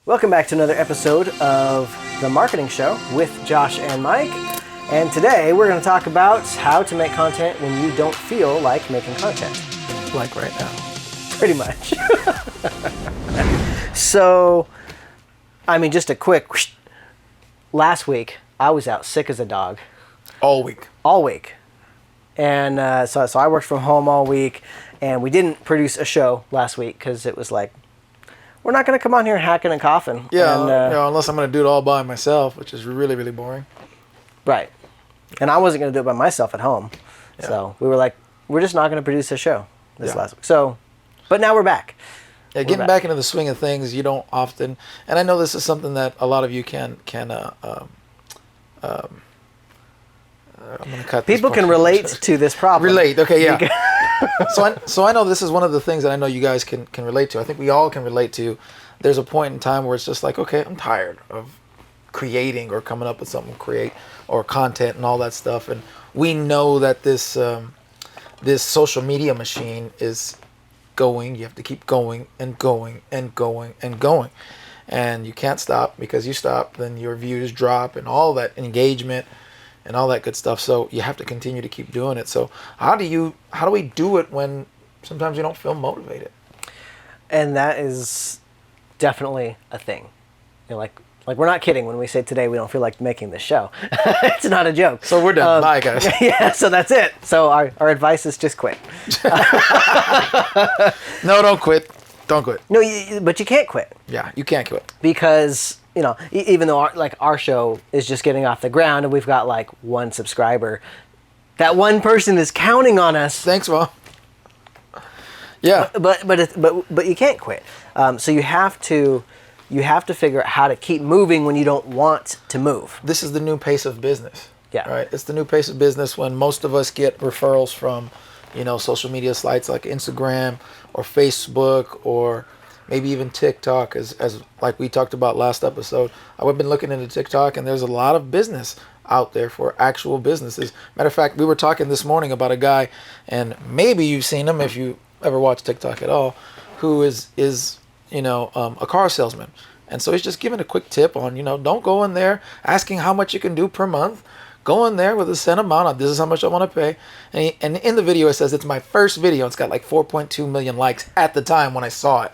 Welcome back to another episode of The Marketing Show with Josh and Mike. And today we're going to talk about how to make content when you don't feel like making content. Like right now. Pretty much. So, I mean, just a quick whoosh. Last week, I was out sick as a dog. All week. All week. And so I worked from home all week, and we didn't produce a show last week because it was like, we're not going to come on here hacking and coughing. Yeah, and, unless I'm going to do it all by myself, which is really, really boring. Right. And I wasn't going to do it by myself at home. Yeah. So we were like, we're just not going to produce a show this last week. So, but now we're back. Yeah, getting back into the swing of things, you don't often, and I know this is something that a lot of you I'm going to cut People can relate to this problem. Relate, okay, yeah. So I know this is one of the things that I know you guys can relate to. I think we all can relate to. There's a point in time where it's just like, okay, I'm tired of creating or coming up with something to create or content and all that stuff. And we know that this social media machine is going. You have to keep going and going and going and going. And you can't stop, because you stop, then your views drop and all that engagement and all that good stuff. So you have to continue to keep doing it. So how do we do it when sometimes you don't feel motivated? And that is definitely a thing. You know, like we're not kidding when we say today we don't feel like making this show. It's not a joke. So we're done. Bye, guys. Yeah, so that's it. So our advice is just quit. No, don't quit. Don't quit. No, but you can't quit. Yeah, you can't quit. Because, you know, even though our show is just getting off the ground and we've got like one subscriber, that one person is counting on us. Thanks, Mom. Yeah. But you can't quit. So you have to figure out how to keep moving when you don't want to move. This is the new pace of business. Yeah. Right. It's the new pace of business when most of us get referrals from, social media sites like Instagram or Facebook or maybe even TikTok, as like we talked about last episode. I've been looking into TikTok, and there's a lot of business out there for actual businesses. Matter of fact, we were talking this morning about a guy, and maybe you've seen him if you ever watch TikTok at all, who is a car salesman. And so he's just giving a quick tip on, don't go in there asking how much you can do per month. Go in there with a set amount of, this is how much I want to pay. And in the video, it says it's my first video. It's got like 4.2 million likes at the time when I saw it.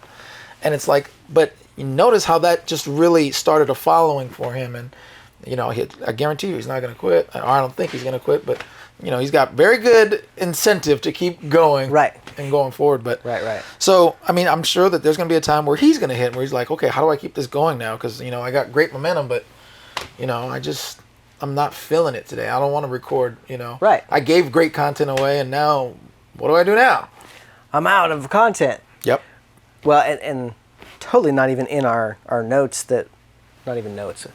And it's like, but you notice how that just really started a following for him. And, I guarantee you he's not going to quit. Or I don't think he's going to quit, but, he's got very good incentive to keep going. Right. And going forward. But right. So, I mean, I'm sure that there's going to be a time where he's going to hit, where he's like, okay, how do I keep this going now? Because, I got great momentum, but, I'm not feeling it today. I don't want to record, Right. I gave great content away, and now, what do I do now? I'm out of content. Yep. Well, and totally not even in our notes not even notes.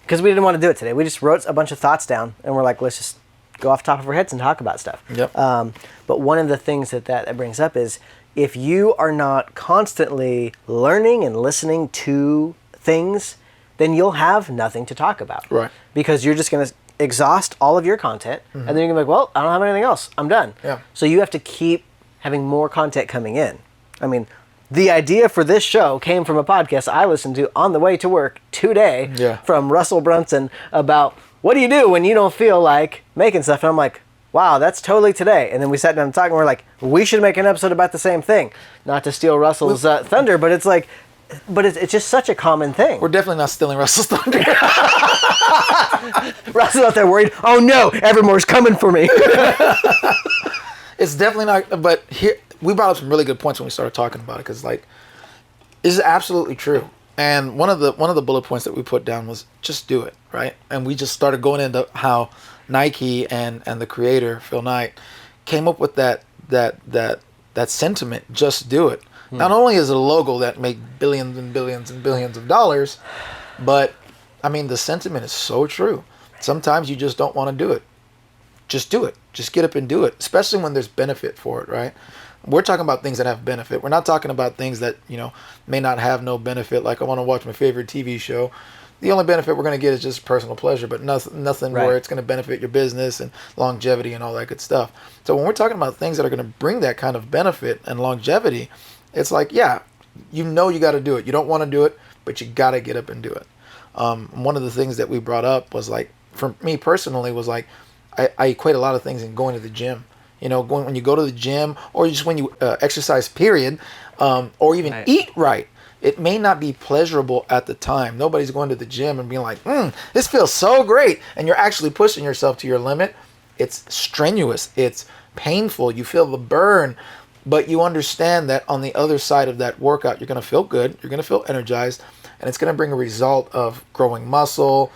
Because we didn't want to do it today. We just wrote a bunch of thoughts down, and we're like, let's just go off the top of our heads and talk about stuff. Yep. But one of the things that brings up is, if you are not constantly learning and listening to things, then you'll have nothing to talk about. Right. Because you're just going to exhaust all of your content, and then you're going to be like, well, I don't have anything else. I'm done. Yeah. So you have to keep having more content coming in. I mean, the idea for this show came from a podcast I listened to on the way to work today from Russell Brunson about, what do you do when you don't feel like making stuff? And I'm like, wow, that's totally today. And then we sat down and talked, and we're like, we should make an episode about the same thing. Not to steal Russell's thunder, but it's like, it's just such a common thing. We're definitely not stealing Russell's thunder. Russell's out there worried, oh no, Evermoore's coming for me. It's definitely not, but here, we brought up some really good points when we started talking about it, because like, this is absolutely true. And one of the bullet points that we put down was just do it, right? And we just started going into how Nike and the creator, Phil Knight, came up with that sentiment, just do it. Not only is it a logo that made billions and billions and billions of dollars, but I mean, the sentiment is so true. Sometimes you just don't want to do it. Just do it. Just get up and do it, especially when there's benefit for it, right? We're talking about things that have benefit. We're not talking about things that, may not have no benefit, like I want to watch my favorite TV show. The only benefit we're going to get is just personal pleasure, but nothing where it's going to benefit your business and longevity and all that good stuff. So when we're talking about things that are going to bring that kind of benefit and longevity, it's like, you got to do it. You don't want to do it, but you got to get up and do it. One of the things that we brought up was like, for me personally, was like, I equate a lot of things in going to the gym. You know, when you go to the gym, or just when you exercise, period, or even eat right. It may not be pleasurable at the time. Nobody's going to the gym and being like, this feels so great. And you're actually pushing yourself to your limit. It's strenuous. It's painful. You feel the burn. But you understand that on the other side of that workout, you're going to feel good. You're going to feel energized. And it's going to bring a result of growing muscle,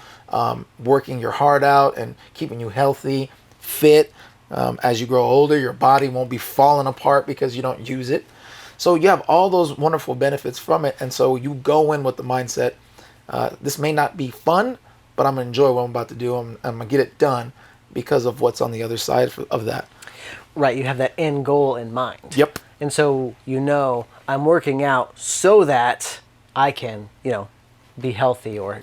working your heart out and keeping you healthy, fit. As you grow older, your body won't be falling apart because you don't use it. So you have all those wonderful benefits from it. And so you go in with the mindset, this may not be fun, but I'm going to enjoy what I'm about to do. I'm going to get it done because of what's on the other side of that. Right. You have that end goal in mind. Yep. And so, I'm working out so that I can, be healthy or,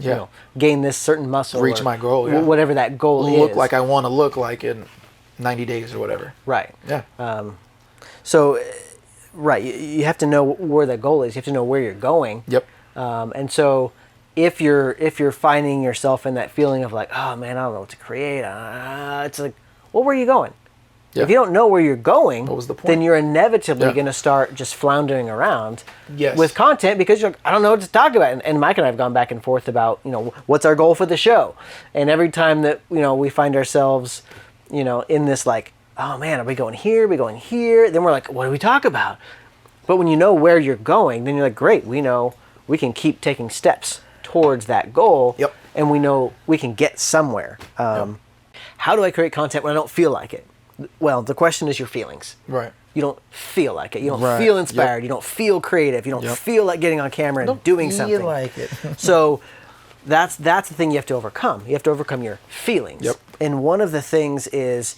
gain this certain muscle. Reach my goal. Yeah. Whatever that goal is. Look like I want to look like in 90 days or whatever. Right. Yeah. Right, you have to know where the goal is. You have to know where you're going. Yep. And so, if you're finding yourself in that feeling of like, oh man, I don't know what to create. It's like, well, where are you going? Yep. If you don't know where you're going, what was the point? Then you're inevitably going to start just floundering around yes. with content because you're like, I don't know what to talk about. And Mike and I have gone back and forth about, what's our goal for the show? And every time that we find ourselves, in this like, oh man, are we going here? Are we going here? Then we're like, what do we talk about? But when you know where you're going, then you're like, great, we know we can keep taking steps towards that goal. Yep. And we know we can get somewhere. Yep. How do I create content when I don't feel like it? Well, the question is your feelings. Right. You don't feel like it. You don't feel inspired. Yep. You don't feel creative. You don't feel like getting on camera and doing something. Feel like it. So that's the thing you have to overcome. You have to overcome your feelings. Yep. And one of the things is,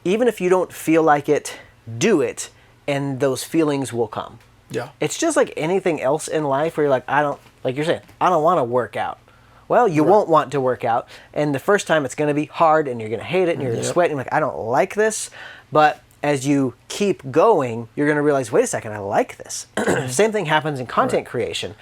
even if you don't feel like it, do it, and those feelings will come. Yeah. It's just like anything else in life where you're like, like you're saying, I don't want to work out. Well, you won't want to work out, and the first time it's going to be hard, and you're going to hate it, and you're going to sweat, and you're like, I don't like this. But as you keep going, you're going to realize, wait a second, I like this. Same thing happens in content creation,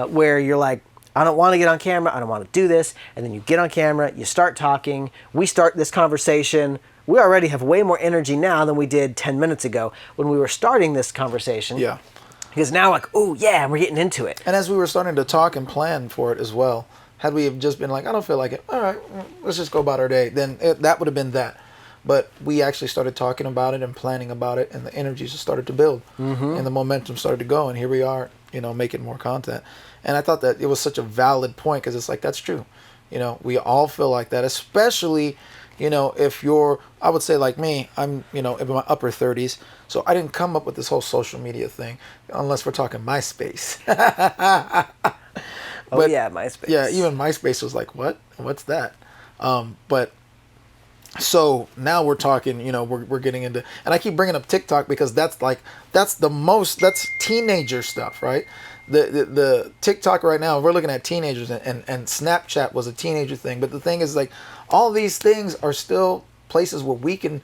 where you're like, I don't want to get on camera, I don't want to do this, and then you get on camera, you start talking, we start this conversation. We already have way more energy now than we did 10 minutes ago when we were starting this conversation. Yeah. Because now, like, oh yeah, we're getting into it. And as we were starting to talk and plan for it as well, had we have just been like, I don't feel like it, all right, let's just go about our day, then that would have been that. But we actually started talking about it and planning about it, and the energy just started to build, and the momentum started to go, and here we are, making more content. And I thought that it was such a valid point, because it's like, that's true. We all feel like that, especially, if you're, I would say like me, I'm, in my upper 30s, so I didn't come up with this whole social media thing, unless we're talking MySpace. But, yeah, MySpace. Yeah, even MySpace was like, what? What's that? But so now we're talking, we're getting into, and I keep bringing up TikTok because that's teenager stuff, right? The TikTok right now, we're looking at teenagers, and Snapchat was a teenager thing. But the thing is, like, all these things are still places where we can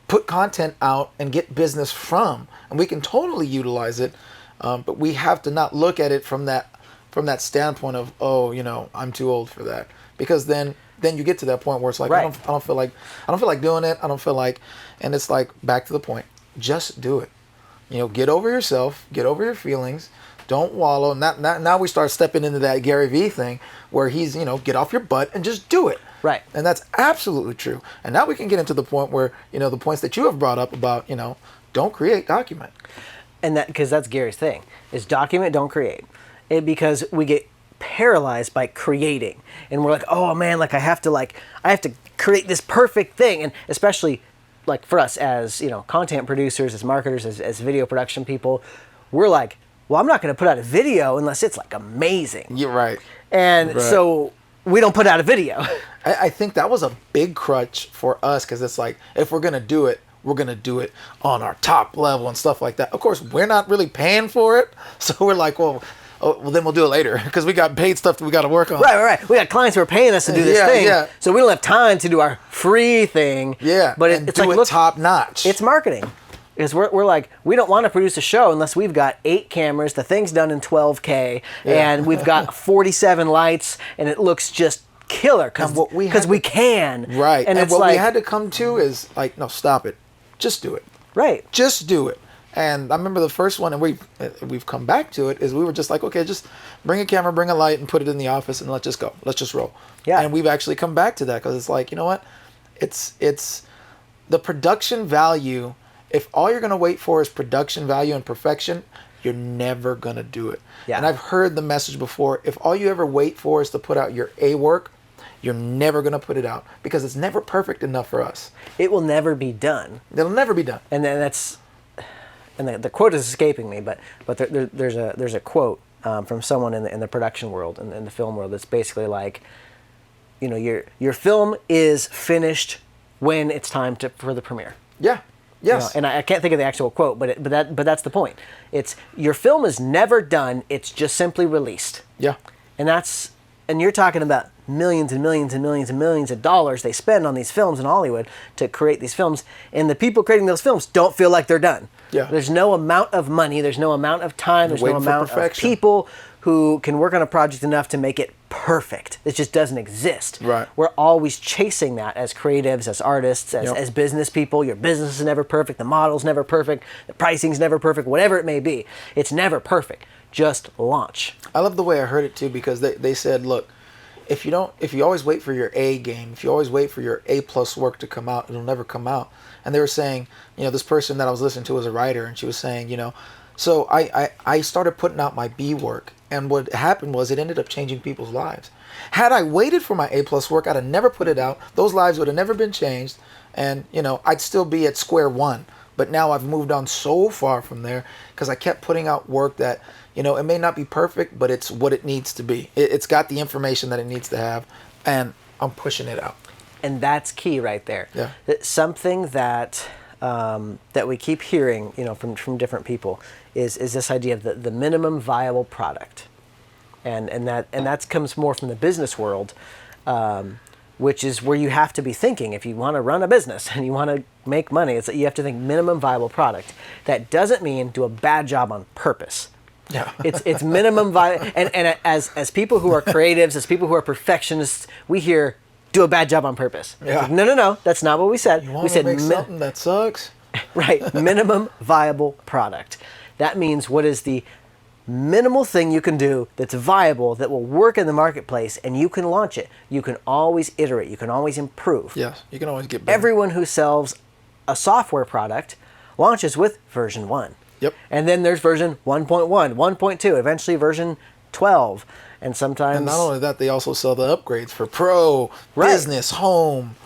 put content out and get business from, and we can totally utilize it. But we have to not look at it from that standpoint of, I'm too old for that, because then you get to that point where it's like, I don't feel like doing it. I don't feel like, and it's like, back to the point, just do it. Get over yourself, get over your feelings, don't wallow. Now we start stepping into that Gary Vee thing where he's, get off your butt and just do it. Right. And that's absolutely true. And now we can get into the point where, the points that you have brought up about, don't create, document. And because that's Gary's thing, is document, don't create. Because we get paralyzed by creating, and we're like, oh man, like I have to create this perfect thing. And especially like for us as content producers, as marketers, as video production people, we're like, well, I'm not going to put out a video unless it's like amazing. You're right. And so we don't put out a video. I think that was a big crutch for us, because it's like, if we're going to do it, we're going to do it on our top level and stuff like that. Of course, we're not really paying for it. So we're like, well, then we'll do it later, because we got paid stuff that we got to work on. Right. We got clients who are paying us to do this thing. Yeah. So we don't have time to do our free thing. Yeah. But it's like, look, top notch. It's marketing. Because we're like, we don't want to produce a show unless we've got 8 cameras, the thing's done in 12K, and we've got 47 lights, and it looks just killer because we can. Right. And what we had to come to is like, no, stop it. Just do it. Right. Just do it. And I remember the first one, and we've come back to it, is we were just like, okay, just bring a camera, bring a light, and put it in the office, and let's just go. Let's just roll. Yeah. And we've actually come back to that because it's like, you know what? It's the production value. If all you're going to wait for is production value and perfection, you're never going to do it. Yeah. And I've heard the message before, if all you ever wait for is to put out your A work, you're never going to put it out because it's never perfect enough for us. It will never be done. It'll never be done. And then the quote is escaping me, but there's a quote from someone in the production world, in the film world, that's basically like, your film is finished when it's time for the premiere. Yeah. Yes. And I can't think of the actual quote, but that's the point. It's your film is never done. It's just simply released. Yeah. And you're talking about millions and millions and millions and millions of dollars they spend on these films in Hollywood to create these films, and the people creating those films don't feel like they're done. Yeah. There's no amount of money, there's no amount of time, there's no amount of people who can work on a project enough to make it perfect. It just doesn't exist. Right. We're always chasing that as creatives, as artists, as business people. Your business is never perfect, the model's never perfect, the pricing's never perfect, whatever it may be. It's never perfect. Just launch. I love the way I heard it too, because they said, look, if you always wait for your A game, if you always wait for your A+ work to come out, it'll never come out. And they were saying, this person that I was listening to was a writer, and she was saying, so I started putting out my B work, and what happened was it ended up changing people's lives. Had I waited for my A+ work, I'd have never put it out. Those lives would have never been changed, and I'd still be at square one. But now I've moved on so far from there because I kept putting out work that, it may not be perfect, but it's what it needs to be. It's got the information that it needs to have, and I'm pushing it out. And that's key right there. Yeah. Something that we keep hearing, from different people is this idea of the minimum viable product, and that comes more from the business world, which is where you have to be thinking if you want to run a business and you want to make money. You have to think minimum viable product. That doesn't mean do a bad job on purpose. Yeah. It's minimum viable, and as people who are creatives, as people who are perfectionists, we hear do a bad job on purpose. Yeah. Like, no, that's not what we said. You want we to said make something that sucks? Right, minimum viable product. That means what is the minimal thing you can do that's viable, that will work in the marketplace, and you can launch it. You can always iterate. You can always improve. Yes, you can always get better. Everyone who sells a software product launches with version 1. Yep. And then there's version 1.1, 1.2, eventually version 12. And sometimes... And not only that, they also sell the upgrades for pro, business, home.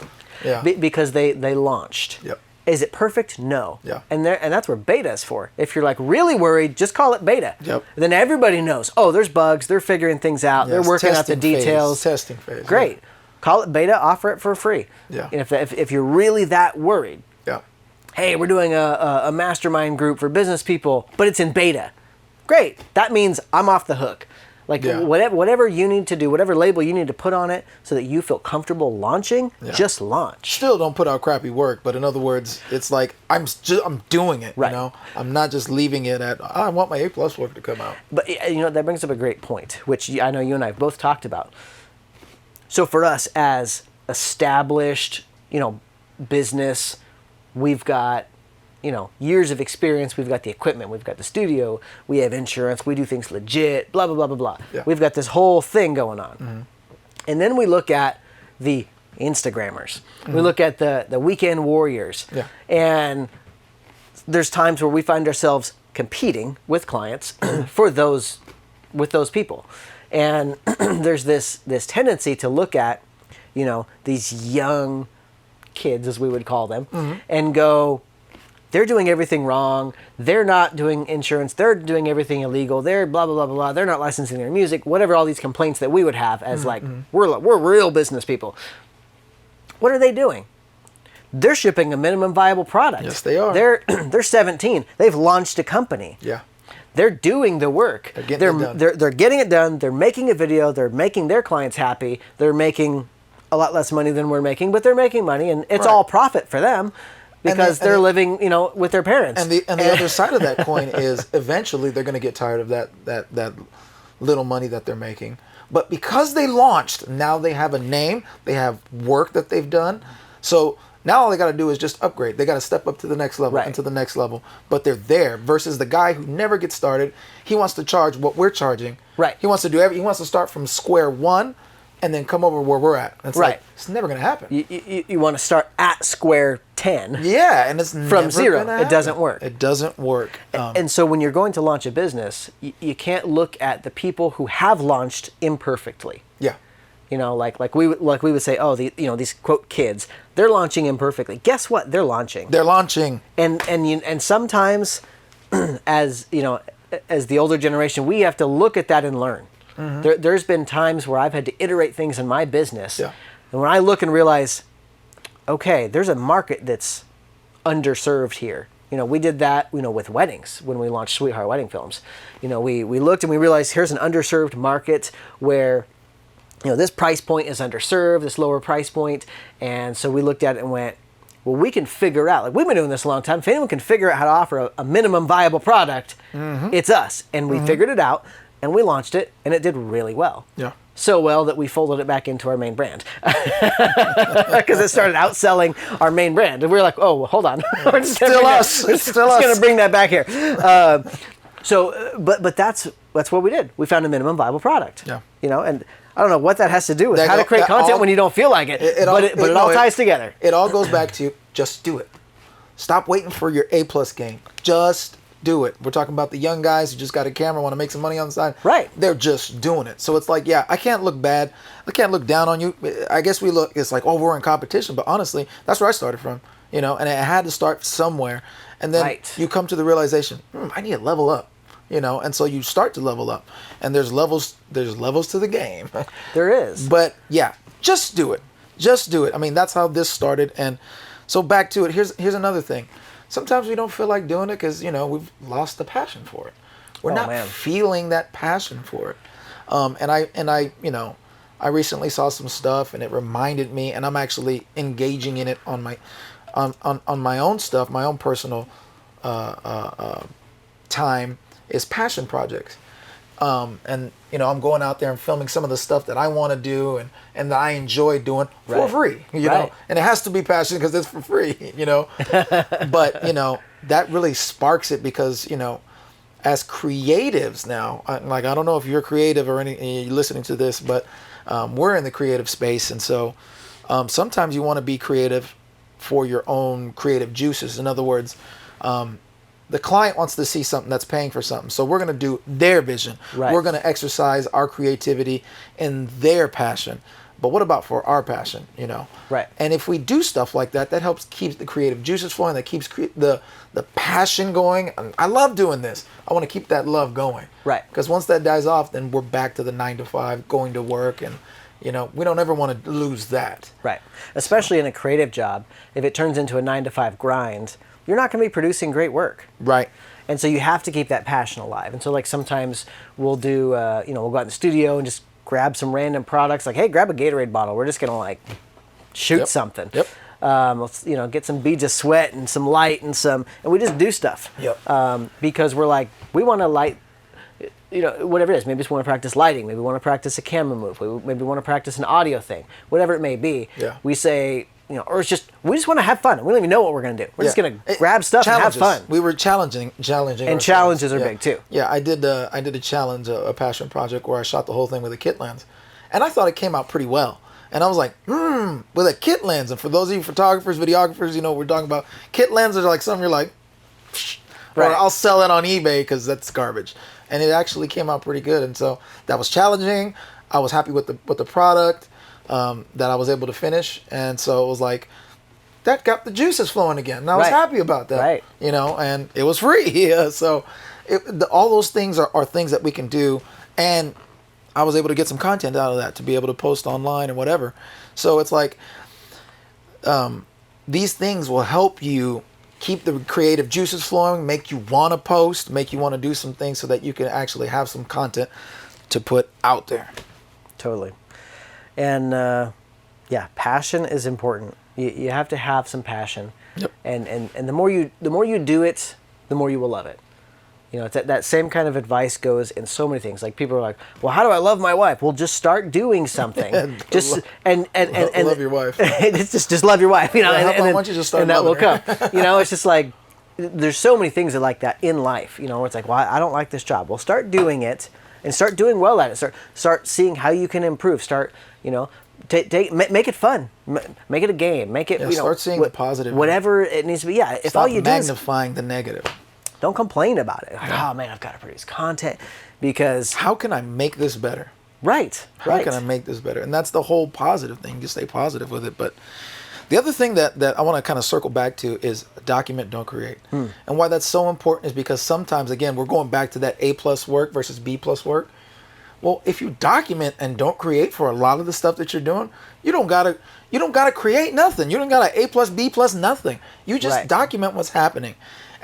Yeah. Because they launched. Yep. Is it perfect? No. Yeah. And that's where beta is for. If you're like really worried, just call it beta. Yep. Then everybody knows, there's bugs, they're figuring things out, they're working out the details. Testing phase. Great. Yeah. Call it beta, offer it for free. Yeah. And if you're really that worried, yeah. Hey, we're doing a mastermind group for business people, but it's in beta. Great. That means I'm off the hook. Whatever you need to do, whatever label you need to put on it so that you feel comfortable launching, just launch. Still don't put out crappy work, but in other words, it's like I'm doing it, right. I'm not just leaving it at I want my A+ work to come out. But that brings up a great point, which I know you and I have both talked about. So for us as established, business, we've got years of experience, we've got the equipment, we've got the studio, we have insurance, we do things legit, blah, blah, blah, blah, blah. Yeah. We've got this whole thing going on. Mm-hmm. And then we look at the Instagrammers. Mm-hmm. We look at the weekend warriors. Yeah. And there's times where we find ourselves competing with clients with those people. And there's this tendency to look at, these young kids, as we would call them, and go, they're doing everything wrong. They're not doing insurance. They're doing everything illegal. They're blah, blah, blah, blah, blah. They're not licensing their music. Whatever all these complaints that we would have as we're real business people. What are they doing? They're shipping a minimum viable product. Yes, they are. They're 17. They've launched a company. Yeah. They're doing the work. They're getting it done. They're getting it done. They're making a video. They're making their clients happy. They're making a lot less money than we're making, but they're making money, and it's all profit for them. because they're living, with their parents. And the other side of that coin is eventually they're going to get tired of that little money that they're making. But because they launched, now they have a name, they have work that they've done. So now all they got to do is just upgrade. They got to step up to the next level and to the next level. But they're there versus the guy who never gets started. He wants to charge what we're charging. Right. He wants to do he wants to start from square one and then come over where we're at. It's like, it's never going to happen. You want to start at square 10. Yeah, and it's from zero. It doesn't work. It doesn't work. And so when you're going to launch a business, you can't look at the people who have launched imperfectly. Yeah. Like we would say, oh, these quote kids, they're launching imperfectly. Guess what? They're launching. They're launching. And sometimes, as the older generation, we have to look at that and learn. Mm-hmm. There's been times where I've had to iterate things in my business, and when I look and realize, okay, there's a market that's underserved here. We did that, with weddings when we launched Sweetheart Wedding Films. We looked and we realized here's an underserved market where, this price point is underserved, this lower price point, and so we looked at it and went, well, we can figure out, like we've been doing this a long time, if anyone can figure out how to offer a minimum viable product, it's us. And we figured it out, and we launched it, and it did really well. Yeah. So well that we folded it back into our main brand. Because it started outselling our main brand. And we were like, oh, well, hold on. We're just going to bring that back here. But that's what we did. We found a minimum viable product. Yeah. And I don't know what that has to do with how to create content when you don't feel like it. But it all ties together. It all goes back to just do it. Stop waiting for your A+ game. Just do it. We're talking about the young guys who just got a camera, want to make some money on the side. Right. They're just doing it. So it's like, I can't look bad. I can't look down on you. I guess it's like, oh, we're in competition. But honestly, that's where I started from, and it had to start somewhere. And then you come to the realization, I need to level up, and so you start to level up. And there's levels to the game. There is. But just do it. Just do it. I mean, that's how this started. And so back to it. Here's another thing. Sometimes we don't feel like doing it because, we've lost the passion for it. We're not feeling that passion for it. And I recently saw some stuff and it reminded me, and I'm actually engaging in it on my own stuff, my own personal time is passion projects. And I'm going out there and filming some of the stuff that I want to do and that I enjoy doing for free, know, and it has to be passion because it's for free, but that really sparks it because, as creatives now, I don't know if you're creative or you're listening to this, but we're in the creative space. And so sometimes you want to be creative for your own creative juices. In other words, the client wants to see something that's paying for something. So we're going to do their vision. Right. We're going to exercise our creativity in their passion. But what about for our passion, Right. And if we do stuff like that, that helps keep the creative juices flowing. That keeps the passion going. I love doing this. I want to keep that love going. Right. Because once that dies off, then we're back to the 9-to-5, going to work. And, we don't ever want to lose that. Right. Especially in a creative job. If it turns into a 9-to-5 grind, you're not going to be producing great work. Right. And so you have to keep that passion alive. And so like sometimes we'll do, we'll go out in the studio and just grab some random products. Like, hey, grab a Gatorade bottle. We're just going to like shoot something. Yep. Let's, get some beads of sweat and some light and we just do stuff. Yep. Because we're like, we want to light, whatever it is. Maybe we just want to practice lighting. Maybe we want to practice a camera move. Maybe we want to practice an audio thing. Whatever it may be. Yeah. We say, or it's just, we just want to have fun. We don't even know what we're going to do. We're just going to grab stuff and have fun. We were challenging. And ourselves. Challenges are big too. Yeah, I did a challenge, a passion project where I shot the whole thing with a kit lens. And I thought it came out pretty well. And I was like, with a kit lens. And for those of you photographers, videographers, we're talking about kit lenses are like something you're like, right. Or I'll sell it on eBay because that's garbage. And it actually came out pretty good. And so that was challenging. I was happy with the product. That I was able to finish, and so it was like that got the juices flowing again. And I was happy about that, right. And it was free. Yeah, so all those things are things that we can do, and I was able to get some content out of that to be able to post online and whatever. So it's like these things will help you keep the creative juices flowing, make you want to post, make you want to do some things so that you can actually have some content to put out there. Totally. And passion is important. You have to have some passion. Yep. And the more you do it, the more you will love it. You know, it's that same kind of advice goes in so many things. Like people are like, "Well, how do I love my wife?" Well, just start doing something. Just and love your wife. It's just love your wife. You know, yeah, and why don't you just start and that will loving come. her? You know, it's just like there's so many things that like that in life. You know, where it's like, "Well, I don't like this job." Well, start doing it and start doing well at it. Start seeing how you can improve. Start, you know. Make it fun. Make it a game. Make it. Start seeing the positive. Whatever it needs to be. Yeah. If all you do is magnifying the negative. don't complain about it. Like, oh man, I've got to produce content because how can I make this better? Right. How can I make this better? And that's the whole positive thing. You stay positive with it. But the other thing that I want to kind of circle back to is document, don't create. And why that's so important is because sometimes, again, we're going back to that A+ work versus B+ work. Well, if you document and don't create for a lot of the stuff that you're doing, you don't gotta create nothing. You don't got A+, B+, nothing. You just document what's happening.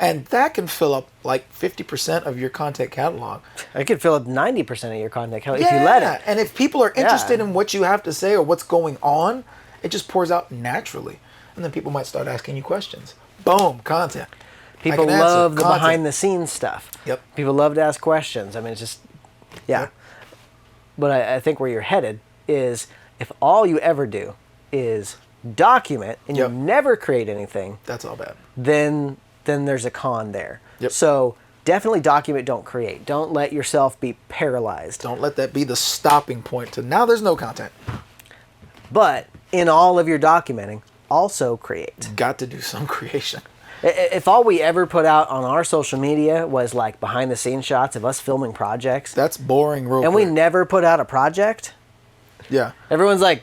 And that can fill up like 50% of your content catalog. It could fill up 90% of your content catalog if you let it. And if people are interested in what you have to say or what's going on, it just pours out naturally. And then people might start asking you questions. Boom, content. People love the behind the scenes stuff. Yep. People love to ask questions. I mean, it's just, yeah. Yep. But I think where you're headed is if all you ever do is document and you never create anything. That's all bad. Then there's a con there. Yep. So definitely document, don't create. Don't let yourself be paralyzed. Don't let that be the stopping point to now there's no content. But in all of your documenting, also create. Got to do some creation. If all we ever put out on our social media was like behind the scenes shots of us filming projects. That's boring real and quick. We never put out a project. Yeah. Everyone's like,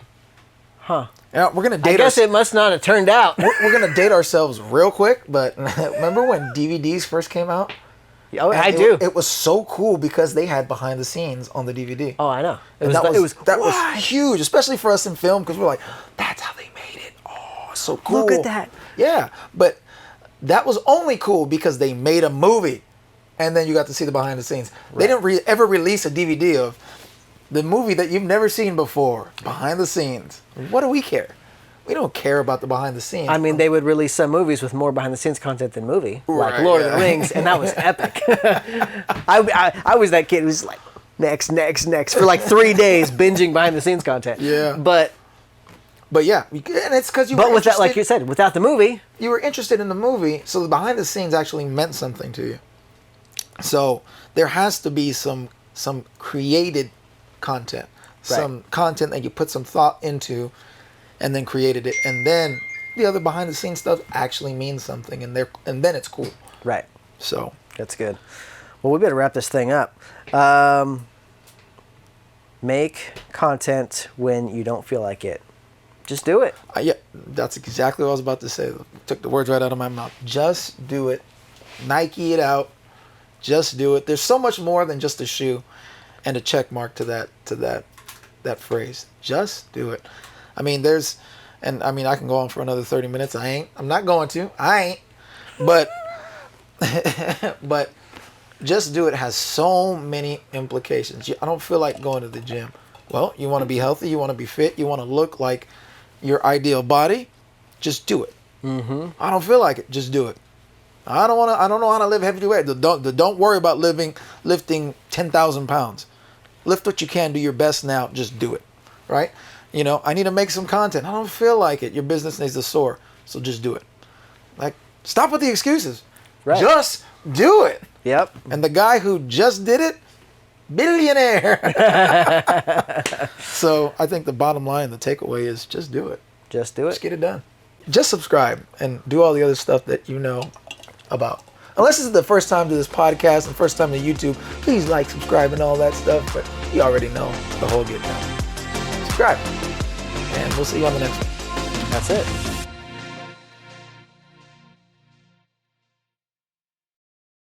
huh. Yeah, we're gonna date. I guess it must not have turned out. We're gonna date ourselves real quick, but remember when DVDs first came out? Oh, I do. It was so cool because they had behind the scenes on the DVD. Oh, I know. That was huge, especially for us in film, because we're like, that's how they made it. Oh, so cool. Look at that. Yeah, but that was only cool because they made a movie, and then you got to see the behind the scenes. Right. They didn't ever release a DVD of the movie that you've never seen before, behind the scenes. What do we care? We don't care about the behind the scenes. I mean, they would release some movies with more behind the scenes content than movie, like Lord of the Rings, and that was epic. I was that kid who was like, next, for like 3 days binging behind the scenes content. Yeah. But yeah, and it's because you. But with that, like you said, without the movie, you were interested in the movie, so the behind the scenes actually meant something to you. So there has to be some created content, some content that you put some thought into, and then created it, and then the other behind the scenes stuff actually means something, and then it's cool. Right. So that's good. Well, we better wrap this thing up. Make content when you don't feel like it. Just do it. Yeah, that's exactly what I was about to say. Took the words right out of my mouth. Just do it. Nike it out. Just do it. There's so much more than just a shoe and a check mark to that phrase. Just do it. I mean, I can go on for another 30 minutes. I'm not going to. I ain't. But but just do it has so many implications. I don't feel like going to the gym. Well, you want to be healthy, you want to be fit, you want to look like your ideal body, just do it. Mm-hmm. I don't feel like it. Just do it. I don't know how to live heavy weight. Don't worry about lifting 10,000 pounds. Lift what you can. Do your best now. Just do it. Right? You know, I need to make some content. I don't feel like it. Your business needs to soar. So just do it. Like, stop with the excuses. Right. Just do it. Yep. And the guy who just did it, billionaire. So I think the bottom line, the takeaway is just do it. Just do it. Just get it done. Just subscribe and do all the other stuff that you know about. Unless this is the first time to this podcast and first time to YouTube, please like, subscribe, and all that stuff. But you already know the whole get down. Subscribe. And we'll see you on the next one. That's it.